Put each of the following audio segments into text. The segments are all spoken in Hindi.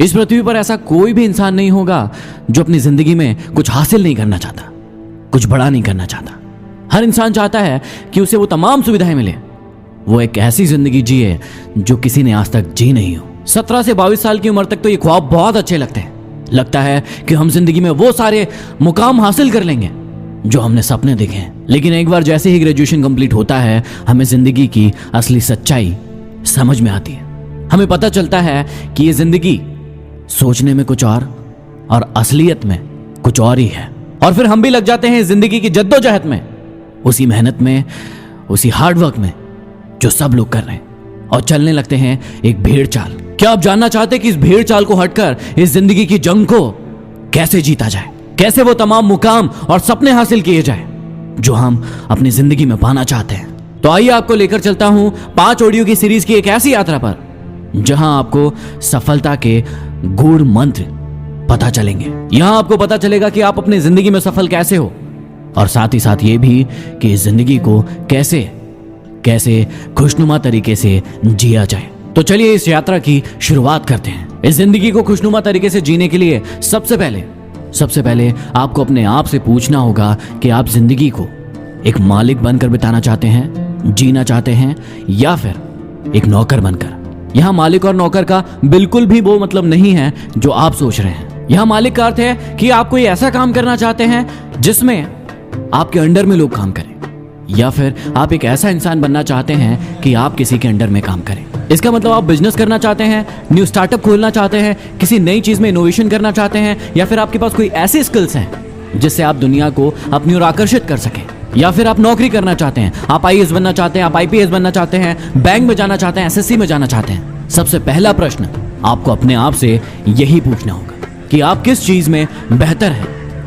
इस पृथ्वी पर ऐसा कोई भी इंसान नहीं होगा जो अपनी जिंदगी में कुछ हासिल नहीं करना चाहता, कुछ बड़ा नहीं करना चाहता। हर इंसान चाहता है कि उसे वो तमाम सुविधाएं मिले, वो एक ऐसी जिंदगी जिए जो किसी ने आज तक जी नहीं हो। 17 से 22 साल की उम्र तक तो ये ख्वाब बहुत अच्छे लगते हैं। लगता है कि हम जिंदगी में वो सारे मुकाम हासिल कर लेंगे जो हमने सपने देखे हैं। लेकिन एक बार जैसे ही ग्रेजुएशन कंप्लीट होता है, हमें जिंदगी की असली सच्चाई समझ में आती है। हमें पता चलता है कि ये जिंदगी सोचने में कुछ और असलियत में कुछ और ही है। और फिर हम भी लग जाते हैं जिंदगी की जद्दोजहद में, उसी मेहनत में, उसी हार्डवर्क में जो सब लोग कर रहे हैं, और चलने लगते हैं एक भेड़ चाल। क्या आप जानना चाहते हैं कि इस भेड़ चाल को हटकर इस जिंदगी की जंग को कैसे जीता जाए, कैसे वो तमाम मुकाम और सपने हासिल किए जाए जो हम अपनी जिंदगी में पाना चाहते हैं? तो आइए आपको लेकर चलता हूं 5 ऑडियो की सीरीज की एक ऐसी यात्रा पर जहां आपको सफलता के गूढ़ मंत्र पता चलेंगे। यहां आपको पता चलेगा कि आप अपनी जिंदगी में सफल कैसे हो, और साथ ही साथ ये भी कि इस जिंदगी को कैसे खुशनुमा तरीके से जिया जाए। तो चलिए इस यात्रा की शुरुआत करते हैं। इस जिंदगी को खुशनुमा तरीके से जीने के लिए सबसे पहले आपको अपने आप से पूछना होगा कि आप जिंदगी को एक मालिक बनकर बिताना चाहते हैं, जीना चाहते हैं, या फिर एक नौकर बनकर। यहां मालिक और नौकर का बिल्कुल भी वो मतलब नहीं है जो आप सोच रहे हैं। यहां मालिक का अर्थ है कि आप कोई ऐसा काम करना चाहते हैं जिसमें आपके अंडर में लोग काम करें, या फिर आप एक ऐसा इंसान बनना चाहते हैं कि आप किसी के अंडर में काम करें। इसका मतलब आप बिजनेस करना चाहते हैं, न्यू स्टार्टअप खोलना चाहते हैं, किसी नई चीज में इनोवेशन करना चाहते हैं, या फिर आपके पास कोई ऐसी स्किल्स हैं जिससे आप दुनिया को अपनी ओर आकर्षित कर सकें, या फिर आप नौकरी करना चाहते हैं, आप आईएएस बनना चाहते हैं, आप आईपीएस बनना चाहते हैं, बैंक में जाना चाहते हैं, एसएससी में जाना चाहते हैं। सबसे पहला प्रश्न आपको अपने आप से यही पूछना होगा कि आप किस चीज में बेहतर हैं,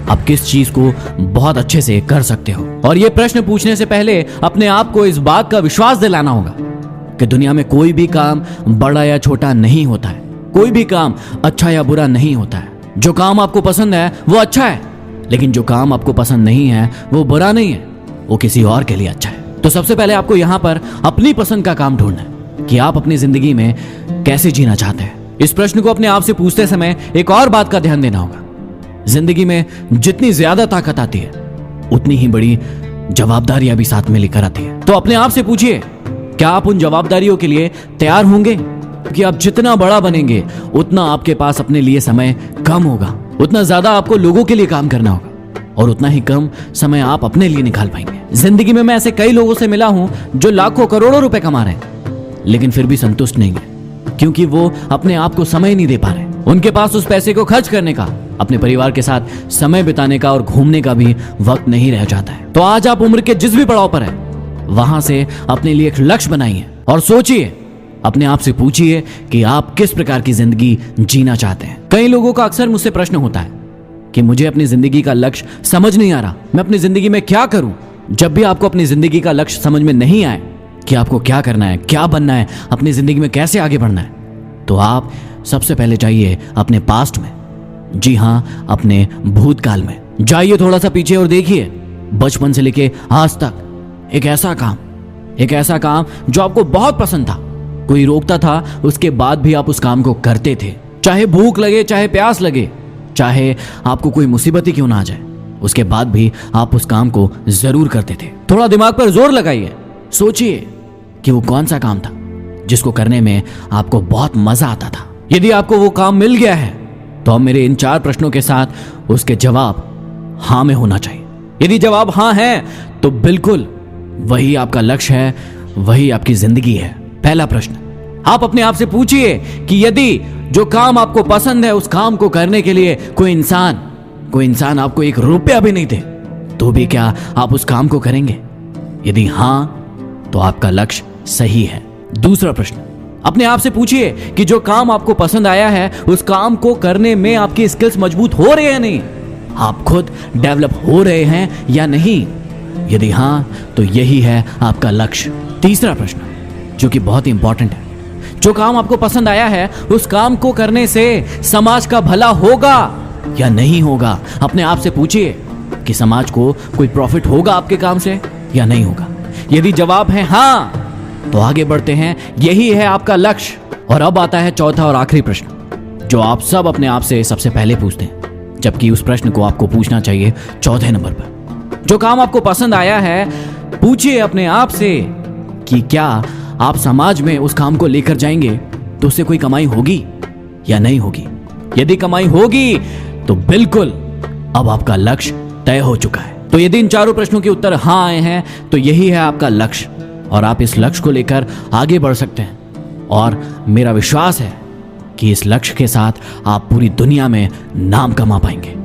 आप किस चीज को बहुत अच्छे से कर सकते हो। और ये प्रश्न पूछने से पहले अपने आप को इस बात का विश्वास दिलाना होगा कि दुनिया में कोई भी काम बड़ा या छोटा नहीं होता है, कोई भी काम अच्छा या बुरा नहीं होता है। जो काम आपको पसंद है वो अच्छा है, लेकिन जो काम आपको पसंद नहीं है वो बुरा नहीं है, वो किसी और के लिए अच्छा है। तो सबसे पहले आपको यहाँ पर अपनी पसंद का काम ढूंढना है कि आप अपनी जिंदगी में कैसे जीना चाहते हैं। इस प्रश्न को अपने आप से पूछते समय एक और बात का ध्यान देना होगा। जिंदगी में जितनी ज्यादा ताकत आती है, उतनी ही बड़ी जवाबदारियां भी साथ में लेकर आती है। तो अपने आप से पूछिए, क्या आप उन जवाबदारियों के लिए तैयार होंगे? कि आप जितना बड़ा बनेंगे उतना आपके पास अपने लिए समय कम होगा, उतना ज्यादा आपको लोगों के लिए काम करना होगा, और उतना ही कम समय आप अपने लिए निकाल पाएंगे। जिंदगी में मैं ऐसे कई लोगों से मिला हूं जो लाखों करोड़ों रुपए कमा रहे हैं, लेकिन फिर भी संतुष्ट नहीं है, क्योंकि वो अपने आप को समय नहीं दे पा रहे। उनके पास उस पैसे को खर्च करने का, अपने परिवार के साथ समय बिताने का और घूमने का भी वक्त नहीं रह जाता है। तो आज आप उम्र के जिस भी पड़ाव पर है, वहां से अपने लिए एक लक्ष्य बनाइए और सोचिए, अपने आप से पूछिए कि आप किस प्रकार की जिंदगी जीना चाहते हैं। कई लोगों का अक्सर मुझसे प्रश्न होता है कि मुझे अपनी जिंदगी का लक्ष्य समझ नहीं आ रहा, मैं अपनी जिंदगी में क्या करूं। जब भी आपको अपनी जिंदगी का लक्ष्य समझ में नहीं आए कि आपको क्या करना है, क्या बनना है, अपनी जिंदगी में कैसे आगे बढ़ना है, तो आप सबसे पहले जाइए अपने पास्ट में, जी हां, अपने भूतकाल में जाइए। थोड़ा सा पीछे और देखिए, बचपन से लेके आज तक एक ऐसा काम जो आपको बहुत पसंद था, कोई रोकता था, उसके बाद भी आप उस काम को करते थे, चाहे भूख लगे, चाहे प्यास लगे, चाहे आपको कोई मुसीबत ही क्यों ना आ जाए, उसके बाद भी आप उस काम को जरूर करते थे। थोड़ा दिमाग पर जोर लगाइए, सोचिए कि वो कौन सा काम था जिसको करने में आपको बहुत मजा आता था। यदि आपको वो काम मिल गया है तो अब मेरे इन 4 प्रश्नों के साथ उसके जवाब हां में होना चाहिए। यदि जवाब हां है तो बिल्कुल वही आपका लक्ष्य है, वही आपकी जिंदगी है। पहला प्रश्न आप अपने आप से पूछिए कि यदि जो काम आपको पसंद है, उस काम को करने के लिए कोई इंसान आपको 1 रुपया भी नहीं दे, तो भी क्या आप उस काम को करेंगे? यदि हां तो आपका लक्ष्य सही है। दूसरा प्रश्न अपने आप से पूछिए कि जो काम आपको पसंद आया है, उस काम को करने में आपकी स्किल्स मजबूत हो रहे हैं नहीं, आप खुद डेवलप हो रहे हैं या नहीं? यदि हां तो यही है आपका लक्ष्य। तीसरा प्रश्न जो कि बहुत ही इंपॉर्टेंट है, जो काम आपको पसंद आया है, उस काम को करने से समाज का भला होगा या नहीं होगा? अपने आप से पूछिए कि समाज को कोई प्रॉफिट होगा आपके काम से या नहीं होगा। यदि जवाब है हां तो आगे बढ़ते हैं, यही है आपका लक्ष्य। और अब आता है चौथा और आखिरी प्रश्न जो आप सब अपने आप से सबसे पहले पूछते हैं, जबकि उस प्रश्न को आपको पूछना चाहिए 14 नंबर पर। जो काम आपको पसंद आया है, पूछिए अपने आप से कि क्या आप समाज में उस काम को लेकर जाएंगे तो उससे कोई कमाई होगी या नहीं होगी। यदि कमाई होगी तो बिल्कुल अब आपका लक्ष्य तय हो चुका है। तो यदि इन चारों प्रश्नों के उत्तर हाँ आए हैं तो यही है आपका लक्ष्य और आप इस लक्ष्य को लेकर आगे बढ़ सकते हैं। और मेरा विश्वास है कि इस लक्ष्य के साथ आप पूरी दुनिया में नाम कमा पाएंगे।